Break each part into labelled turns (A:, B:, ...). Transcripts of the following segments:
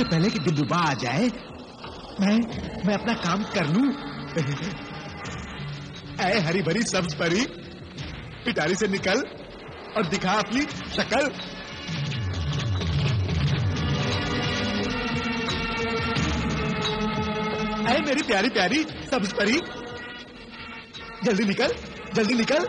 A: पहले कि दिलरुबा आ जाए मैं अपना काम कर लूं। ऐ हरी भरी सब्ज परी, पिटारी से निकल और दिखा अपनी शक्ल। ऐ मेरी प्यारी प्यारी सब्ज परी, जल्दी निकल, जल्दी निकल।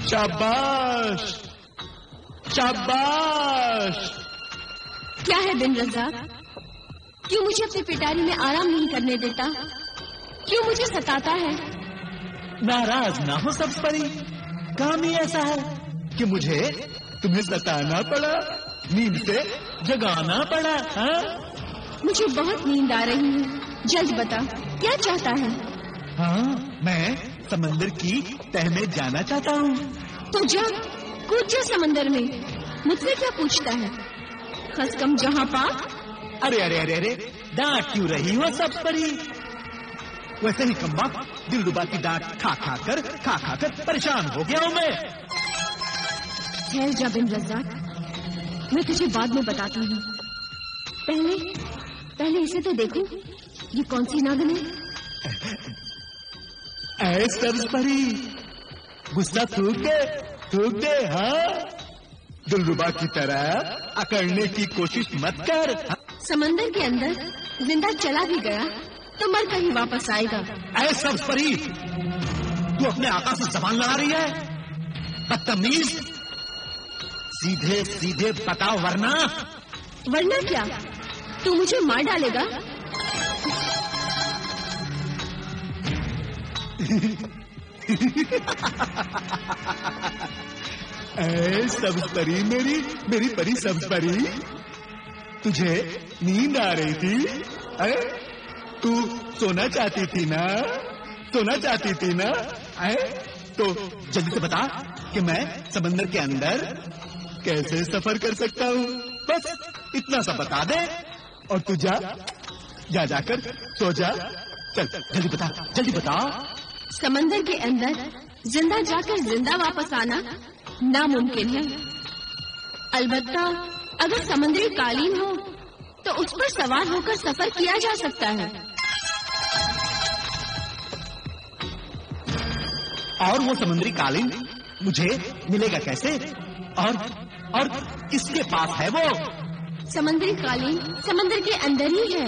A: शाबाश शाबाश।
B: क्या है बिन रज़ाक, क्यों मुझे अपनी पिटारी में आराम नहीं करने देता? क्यों मुझे सताता है?
A: नाराज ना हो सब्ज परी, काम ही ऐसा है कि मुझे तुम्हें सताना पड़ा, नींद से जगाना पड़ा। हाँ?
B: मुझे बहुत नींद आ रही है, जल्द बता क्या चाहता है?
A: हाँ, मैं समंदर की तह में जाना चाहता हूँ।
B: तो जा, कूद जा समंदर में, मुझसे क्या पूछता है? खसकम जहाँ पाक।
A: अरे अरे अरे अरे, डांट क्यों रही हो सब्ज परी? वैसे ही कम्बा दिलरुबा की डांट खा खा कर परेशान हो गया हूँ मैं।
B: ठहर जा बिन रज़ाक, मैं तुझे बाद में बताता हूँ। पहले इसे तो देखो, ये कौन सी नागिन है?
A: ऐ सब्ज परी, गुस्सा थूक दे। हाँ, दिलरुबा की तरह अकड़ने की कोशिश मत कर।
B: समंदर के अंदर जिंदा चला भी गया तो मर कर ही वापस आएगा।
A: ऐ सब्ज परी, तू अपने आका से जबान लड़ा रही है? बदतमीज, सीधे सीधे बताओ वरना
B: क्या तू मुझे मार डालेगा?
A: ऐ सब्ज परी, मेरी परी सब्ज परी, तुझे नींद आ रही थी? तू सोना चाहती थी ना? तो जल्दी से बता कि मैं समंदर के अंदर कैसे सफर कर सकता हूँ। बस इतना सा बता दे और तू जाकर सो जा। चल जल्दी बता।
B: समंदर के अंदर जिंदा जाकर जिंदा वापस आना नामुमकिन है। अलबत्ता अगर समुद्री कालीन हो तो उस पर सवार होकर सफर किया जा सकता है।
A: और वो समुद्री कालीन मुझे मिलेगा कैसे? और किसके पास है वो?
B: समुद्री कालीन समंदर के अंदर ही है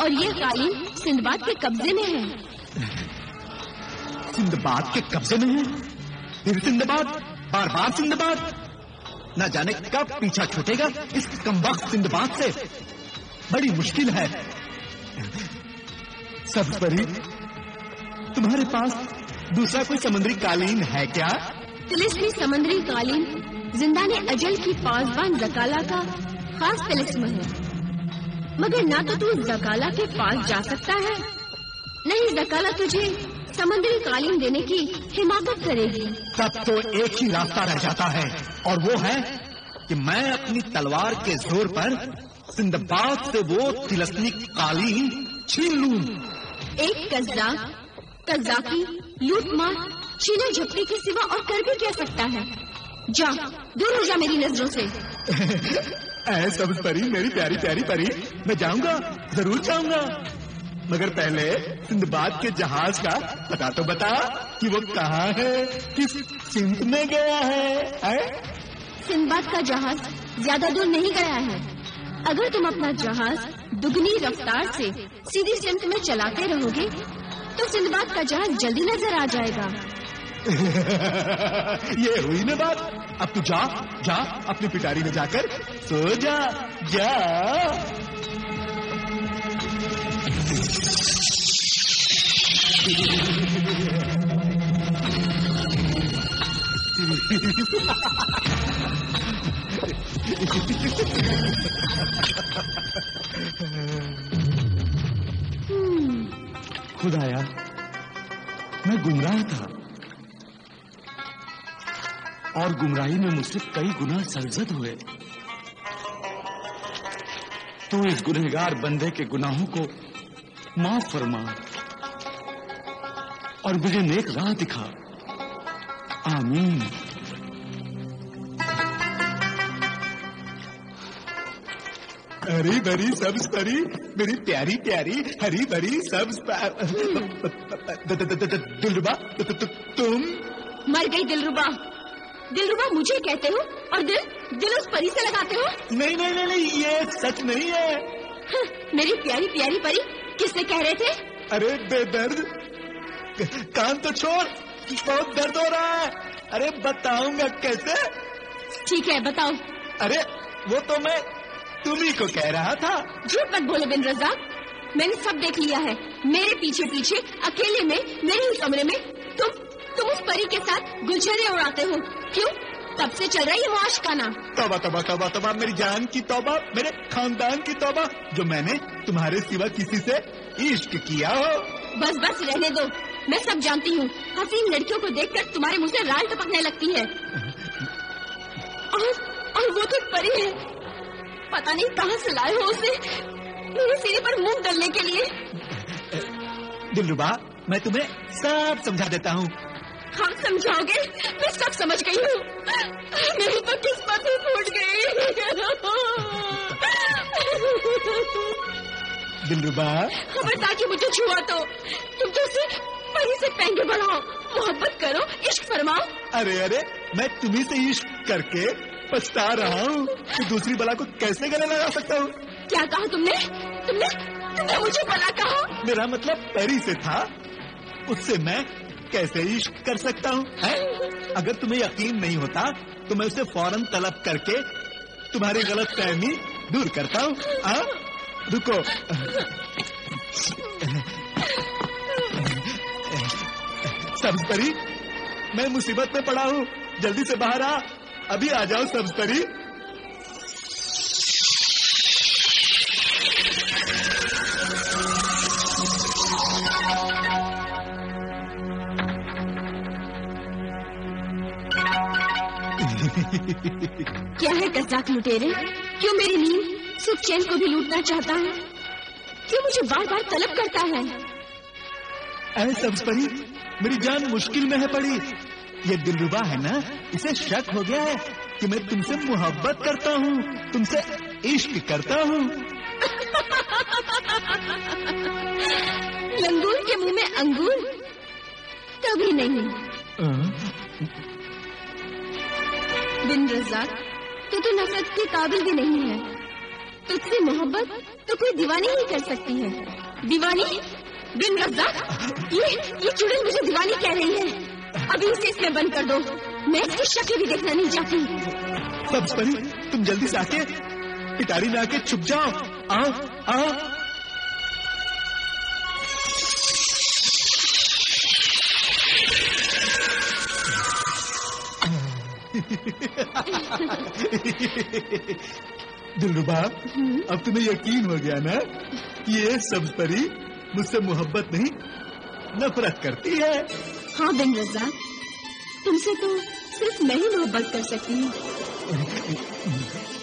B: और ये कालीन सिंदबाद के कब्जे में है।
A: सिंदबाद के कब्जे में है? फिर सिंदबाद, बार सिंदबाद, न जाने कब पीछा छूटेगा इस कमबख्त सिंदबाद से। बड़ी मुश्किल है। सब्ज परी, तुम्हारे पास दूसरा कोई समुद्री कालीन है क्या?
B: तिलिस्मी समुद्री कालीन जिंदा ने अजल की पासबान जकाला का खास तिलिस्म है, मगर ना तो तू जकाला के पास जा सकता है, नहीं जकाला तुझे समुद्री कालीन देने की हिमाकत करेगी।
A: तब तो एक ही रास्ता रह जाता है और वो है कि मैं अपनी तलवार के जोर पर सिंदबाद से वो तिलिस्मी कालीन छीन लूं।
B: एक कज़्ज़ाकी लूटमार छीने झपटी के सिवा और कर भी क्या सकता है? जा, दूर हो जा मेरी नजरों से।
A: ऐ सब्ज परी, मेरी प्यारी प्यारी परी, मैं जाऊंगा, जरूर जाऊंगा, मगर पहले सिंदबाद के जहाज का पता तो बता कि वो कहाँ है, किस सिमत में गया है?
B: सिंदबाद का जहाज ज्यादा दूर नहीं गया है। अगर तुम अपना जहाज दुगनी रफ्तार से सीधी सिमत में चलाते रहोगे तो सिंदबाद का जहाज जल्दी नजर आ जाएगा।
A: ये हुई ना बात। अब तू जा अपनी पिटारी में जाकर सो जा। खुदाया, मैं गुमराह था, और गुमराही में मुझसे कई गुना सरजद हुए। तू इस गुनहगार बंदे के गुनाहों को माफ फरमा और मुझे नेक राह दिखा। आमीन। हरी भरी सब्ज परी, मेरी प्यारी प्यारी हरी भरी सब्ज दिलरुबा, तुम
B: मर गई दिलरुबा। दिलरुबा मुझे कहते हो और दिल उस परी से लगाते हो?
A: नहीं नहीं नहीं नहीं, ये सच नहीं है।
B: मेरी प्यारी प्यारी परी, किससे कह रहे थे?
A: अरे बेदर्द, कान तो छोड़, बहुत दर्द हो रहा है। अरे बताऊंगा कैसे?
B: ठीक है बताओ।
A: अरे वो तो मैं तुम्ही को कह रहा था।
B: झूठ मत बोलो बिन रज़ाक, मैंने सब देख लिया है। मेरे पीछे पीछे अकेले में मेरे ही कमरे में तुम उस परी के साथ गुलछड़े उड़ाते हो। क्यों? तब से चल रहा है ये मुआशकाना।
A: तौबा तौबा तौबा तौबा, मेरी जान की तौबा, मेरे खानदान की तौबा, जो मैंने तुम्हारे सिवा किसी से इश्क किया हो।
B: बस बस रहने दो, मैं सब जानती हूँ। हसीन लड़कियों को देखकर तुम्हारे मुंह से राल टपकने लगती है। और वो तो परी है, पता नहीं कहाँ से लाए हो उसे मेरे सिरे पर मुंह डालने के लिए।
A: दिलरुबा, मैं तुम्हें सब समझा देता हूँ।
B: हाँ समझाओगे? मैं सब समझ गई हूँ। मेरी तो किस्मत ही फूट गई।
A: दिलरुबा,
B: खबरदार कि मुझे छुआ तो तुम तो उसे परी से पेंगे बढ़ाओ, मोहब्बत करो, इश्क फरमाओ।
A: अरे अरे, मैं तुम्ही से इश्क करके पछता रहा हूँ कि दूसरी बला को कैसे गले लगा सकता हूँ।
B: क्या कहा तुमने मुझे बला कहा?
A: मेरा मतलब परी से था, उससे मैं कैसे इश्क कर सकता हूँ? अगर तुम्हें यकीन नहीं होता तो मैं उसे फौरन तलब करके तुम्हारी गलत फहमी दूर करता हूँ। रुको, सब्ज परी, मैं मुसीबत में पड़ा हूँ, जल्दी से बाहर आ। अभी आ जाओ सब्ज परी।
B: क्या है कज़ाक लुटेरे, क्यों मेरी नींद सुख चैन को भी लूटना चाहता है? क्यों मुझे बार बार तलब करता है?
A: ऐ सब्ज परी, मेरी जान मुश्किल में है पड़ी। ये दिलरुबा है ना, इसे शक हो गया है कि मैं तुमसे मोहब्बत करता हूँ, तुमसे इश्क करता हूँ।
B: लंगूर के मुंह में अंगूर? कभी नहीं। बिन रज़ाक, तू तो नफरत के काबिल भी नहीं है। तुझसे मोहब्बत तो कोई दीवानी ही कर सकती है। दीवानी? बिन रज़ाक, ये चुड़ैल मुझे दीवानी कह रही है। अभी इसे इसमें बंद कर दो, मैं इसकी शक्ल भी देखना नहीं चाहती।
A: सब्ज परी, तुम जल्दी से आके पिटारी में आके छुप जाओ। आओ आओ। दिलरुबा, अब तुम्हें यकीन हो गया ना कि ये सब्ज परी मुझसे मोहब्बत नहीं नफरत करती है।
B: हाँ बिन रज़ाक, तुमसे तो सिर्फ मैं ही मोहब्बत कर सकती हूँ,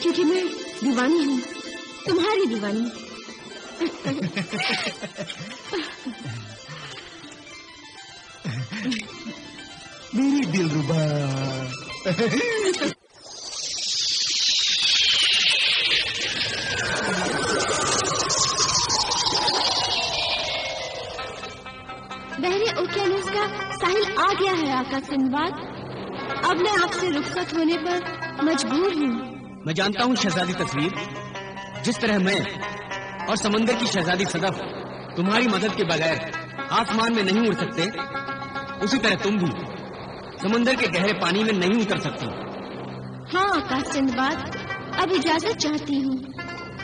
B: क्योंकि मैं दीवानी हूँ, तुम्हारी दीवानी।
A: मेरी दिलरुबा।
B: बहरे ओकेनस का साहिल आ गया है आका सिंदबाद। अब मैं आपसे रुखसत होने पर मजबूर हूँ।
C: मैं जानता हूँ शहजादी तस्वीर, जिस तरह मैं और समंदर की शहजादी सदफ तुम्हारी मदद के बगैर आसमान में नहीं उड़ सकते, उसी तरह तुम भी समंदर के गहरे पानी में नहीं उतर सकती।
B: हाँ आका सिंदबाद, अब इजाजत चाहती हूँ।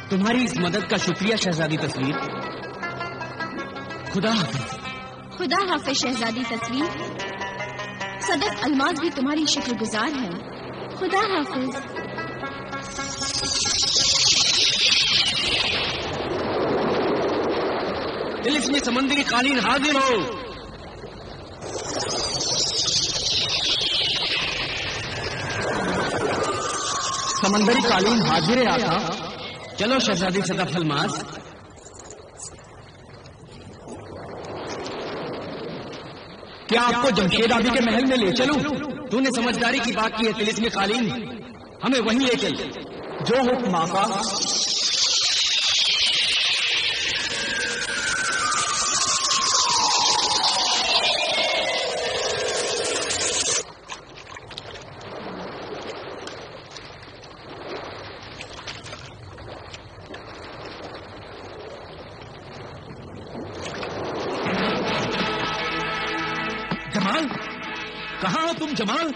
C: तुम्हारी इस मदद का शुक्रिया शहजादी तस्वीर। खुदा हाफिज।
B: खुदा हाफिज शहजादी तस्वीर। सदफ अलमाज भी तुम्हारी शुक्रगुजार है। खुदा हाफिज।
C: दिल्ली में समंदरी कालीन हाजिर हो। समंदरी कालीन हाजिर आका। चलो शहजादी सदफ अल्मास। क्या आपको जमशेद आदि के महल में ले चलूं? तूने समझदारी की बात की है तिलिस्मी कालीन, हमें वहीं ले चल।
A: जो हुक्म आका। जमाल, कहाँ हो तुम जमाल?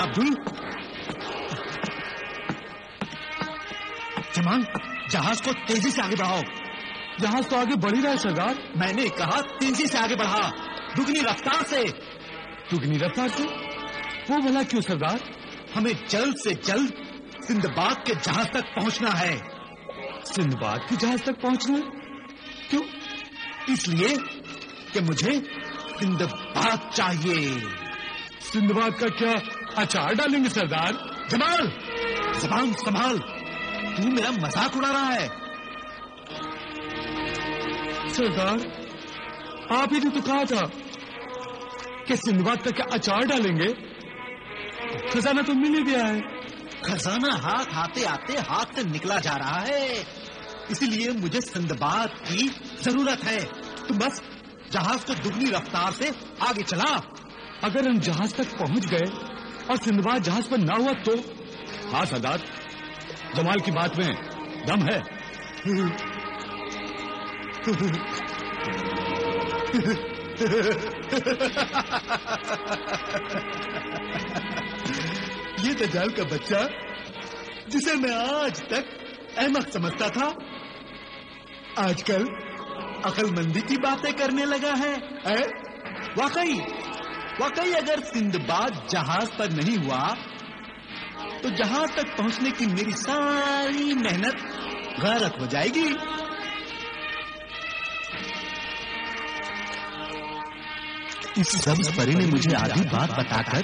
A: अब्दुल, जमाल जहाज को तेजी से आगे बढ़ाओ।
D: जहाज तो आगे बढ़ ही रहा है सरदार।
A: मैंने कहा तेजी से आगे बढ़ा, दुगनी रफ्तार से।
D: दुगनी रफ्तार से? वो भला क्यों सरदार?
A: हमें जल्द से जल्द सिंदबाद के जहाज तक पहुंचना है।
D: सिंदबाद के जहाज तक पहुंचना? क्यों?
A: इसलिए कि मुझे सिंदबाद चाहिए।
D: सिंदबाद का क्या अचार डालेंगे सरदार?
A: जमाल, जबान संभाल, तू मेरा मजाक उड़ा रहा है।
D: सरदार, आप ही ने तो कहा था कि सिंदबाद का क्या अचार डालेंगे। खजाना तो मिल ही गया है।
A: खजाना हाथ आते आते हाथ से निकला जा रहा है, इसलिए मुझे सिंदबाद की जरूरत है। तुम बस जहाज को दुगनी रफ्तार से आगे चला।
D: अगर हम जहाज तक पहुंच गए और सिंदबाद जहाज पर ना हुआ तो? हाँ सरदार, जमाल की बात में दम है।
A: ये दज्जाल का बच्चा जिसे मैं आज तक अहमक समझता था, आजकल अकलमंदी की बातें करने लगा है। वाकई अगर सिंदबाद जहाज पर नहीं हुआ तो जहाज तक पहुंचने की मेरी सारी मेहनत गारत हो जाएगी। इस सब्ज परी ने मुझे आधी बात बताकर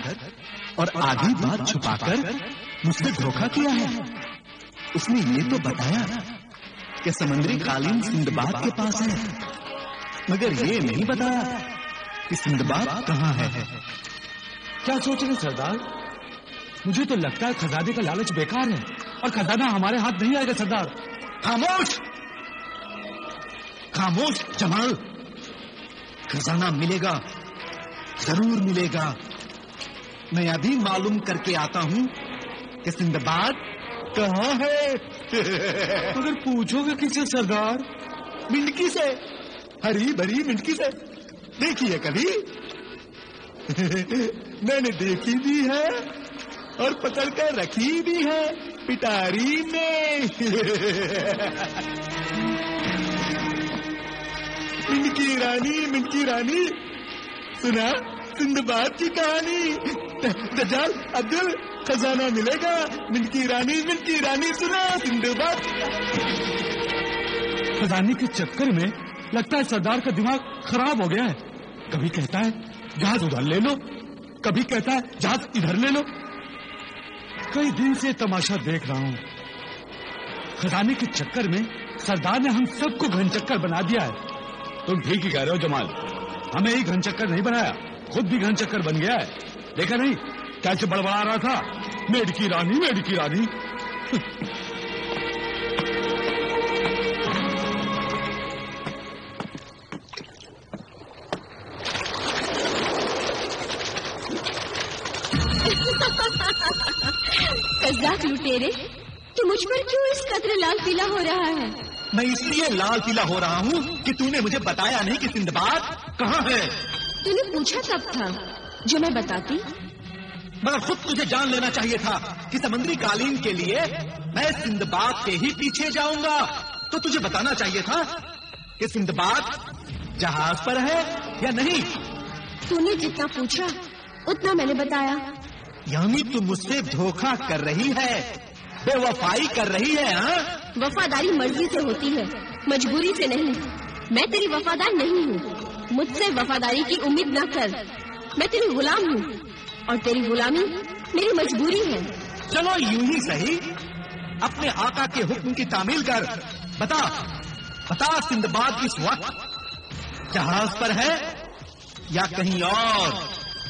A: और आधी बात छुपाकर मुझसे धोखा किया है। उसने ये तो बताया कि समुद्री कालीन सिंदबाद के पास है, मगर ये नहीं बताया कि सिंदबाद कहाँ है।
D: क्या सोच रहे सरदार? मुझे तो लगता है खजाने का लालच बेकार है और खजाना हमारे हाथ नहीं आएगा सरदार।
A: खामोश, खामोश जमाल, खजाना मिलेगा, जरूर मिलेगा। मैं अभी मालूम करके आता हूँ कि सिंदबाद कहाँ है।
D: अगर पूछोगे किससे सरदार?
A: मिंडकी से, हरी भरी मिंडकी से। देखी है कभी? मैंने देखी भी है और पकड़ कर रखी भी है पिटारी में। मिंडकी रानी, सुना सिंदबाद की कहानी। दज्जाल अब्दुल, खजाना मिलेगा। मिंडकी रानी, सुना सिंदबाद।
D: खजाने के चक्कर में लगता है सरदार का दिमाग खराब हो गया है। कभी कहता है जहाज उधर ले लो, कभी कहता है जहाज इधर ले लो। कई दिन से तमाशा देख रहा हूँ। खजाने के चक्कर में सरदार ने हम सबको घनचक्कर बना दिया है। तुम ठीक ही कह रहे हो जमाल, हमें ही घनचक्कर नहीं बनाया, खुद भी घनचक्कर बन गया है। देखा नहीं कैसे बड़बड़ा रहा था, मेडकी रानी।
B: कज़्ज़ाक लुटेरे, तू मुझ पर क्यों इस कदर लाल पीला हो रहा है?
A: मैं इसलिए लाल पीला हो रहा हूँ कि तूने मुझे बताया नहीं कि सिंदबाद कहाँ है।
B: तूने पूछा तब था जो मैं बताती।
A: मगर खुद तुझे जान लेना चाहिए था कि समुद्री कालीन के लिए मैं सिंदबाद के ही पीछे जाऊंगा। तो तुझे बताना चाहिए था कि सिंदबाद जहाज पर है या नहीं।
B: तूने जितना पूछा उतना मैंने बताया।
A: यानी तू मुझसे धोखा कर रही है, बेवफाई कर रही है। हाँ,
B: वफादारी मर्जी से होती है, मजबूरी से नहीं। मैं तेरी वफादार नहीं हूँ, मुझसे वफादारी की उम्मीद न कर। मैं तेरी गुलाम हूँ और तेरी गुलामी मेरी मजबूरी है।
A: चलो यूं ही सही, अपने आका के हुक्म की तामील कर। बता बता, सिंदबाद इस वक्त जहाज पर है या कहीं और?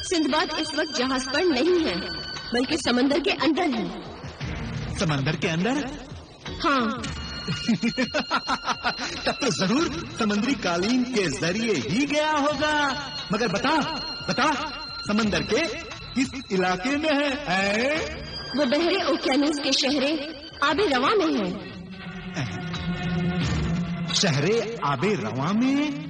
B: सिंदबाद इस वक्त जहाज पर नहीं है, बल्कि समंदर के अंदर है।
A: समंदर के अंदर?
B: हाँ।
A: तब तो जरूर समुद्री कालीन के जरिए ही गया होगा। मगर बता बता, समंदर के किस इलाके में है?
B: वो बहरे ओकियानूस के शहरे आबे रवा में है।
A: शहरे आबे रवा में?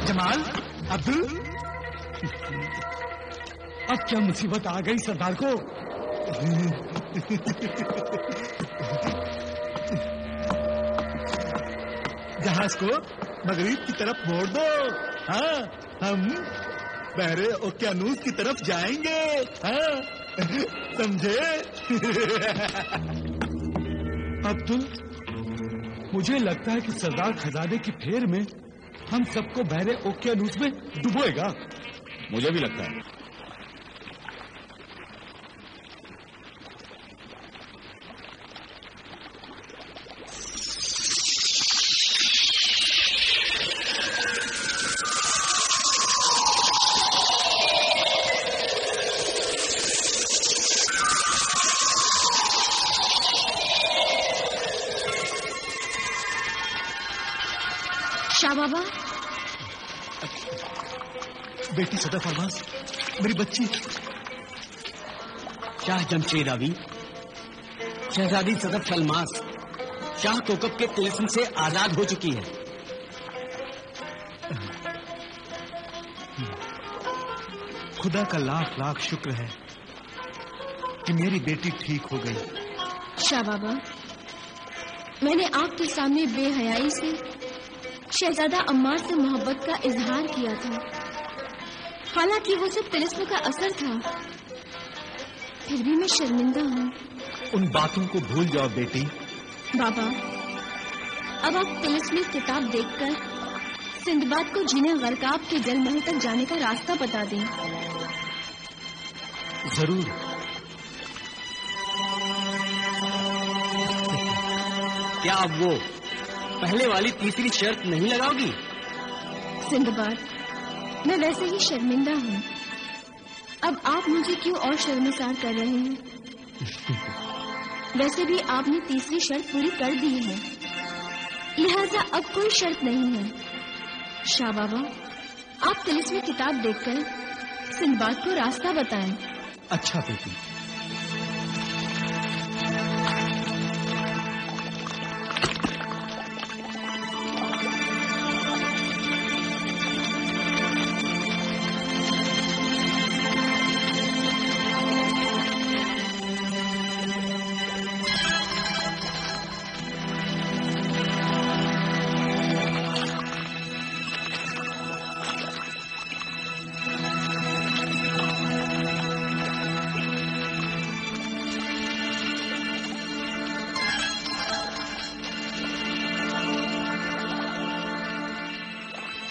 A: जमाल, अब्दुल,
D: अब क्या मुसीबत आ गई सरदार को?
A: जहाज को मगरिब की तरफ मोड़ दो। हाँ, हम बहरे ओकियानूस की तरफ जाएंगे। हाँ, समझे?
D: अब्दुल, मुझे लगता है कि सरदार खजाने की फेर में हम सबको बहरे ओकियानूस में डुबोएगा।
A: मुझे भी लगता है।
B: शाह बाबा,
A: बेटी सदफ अल्मास, मेरी बच्ची।
C: शाह जमशेद आवी, शहजादी सदफ अल्मास शाह कोकब के तिलिस्म से आजाद हो चुकी है।
A: खुदा का लाख लाख शुक्र है कि मेरी बेटी ठीक हो गई।
B: शाह बाबा, मैंने आपके सामने बेहयाई से शहजादा अम्मार से मोहब्बत का इजहार किया था। हालांकि वो सिर्फ तिलिस्म का असर था, फिर भी मैं शर्मिंदा हूँ।
A: उन बातों को भूल जाओ बेटी।
B: बाबा, अब आप तिलिस्मी किताब देखकर सिंदबाद को जीने गरकाब के जल महल तक जाने का रास्ता बता दें।
A: जरूर।
C: क्या अब वो पहले वाली तीसरी शर्त नहीं लगाओगी?
B: सिंदबाद, मैं वैसे ही शर्मिंदा हूँ। अब आप मुझे क्यों और शर्मिसार कर रहे हैं? वैसे भी आपने तीसरी शर्त पूरी कर दी है, लिहाजा अब कोई शर्त नहीं है। शाह बाबा, आप तिलिस्मी किताब देखकर सिंदबाद को रास्ता बताएं।
A: अच्छा बेटी।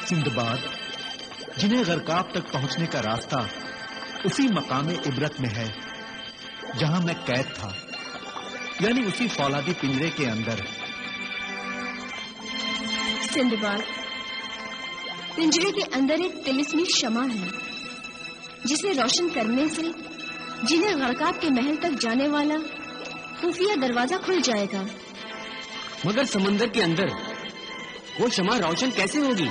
A: सिंदबाद, जिन्हें गरकाब तक पहुंचने का रास्ता उसी मकाम इबरत में है जहां मैं कैद था, यानी उसी फौलादी पिंजरे के अंदर।
B: सिंदबाद, पिंजरे के अंदर एक तिलिस्मी शमा है, जिसे रोशन करने से जिन्हें गरकाब के महल तक जाने वाला खुफिया दरवाजा खुल जाएगा।
C: मगर समंदर के अंदर वो शमा रोशन कैसे होगी?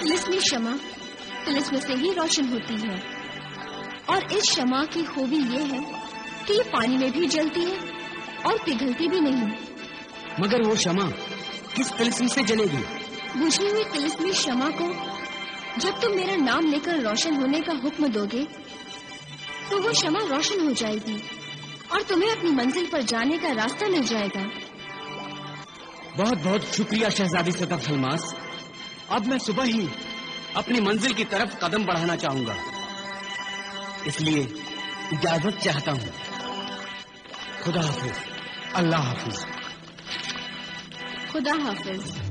B: तिलिस्मी शमा तिलिस्म से ही रोशन होती है, और इस शमा की खूबी ये है कि ये पानी में भी जलती है और पिघलती भी नहीं।
C: मगर वो शमा किस तिलिस्म से जलेगी?
B: बुझी हुई तिलिस्मी शमा को जब तुम मेरा नाम लेकर रोशन होने का हुक्म दोगे, तो वो शमा रोशन हो जाएगी और तुम्हें अपनी मंजिल पर जाने का रास्ता मिल जाएगा।
C: बहुत बहुत शुक्रिया शहजादी सदफ अल्मास। अब मैं सुबह ही अपनी मंजिल की तरफ कदम बढ़ाना चाहूंगा। इसलिए इजाजत चाहता हूँ। खुदा हाफिज।
D: अल्लाह हाफिज।
B: खुदा हाफिज।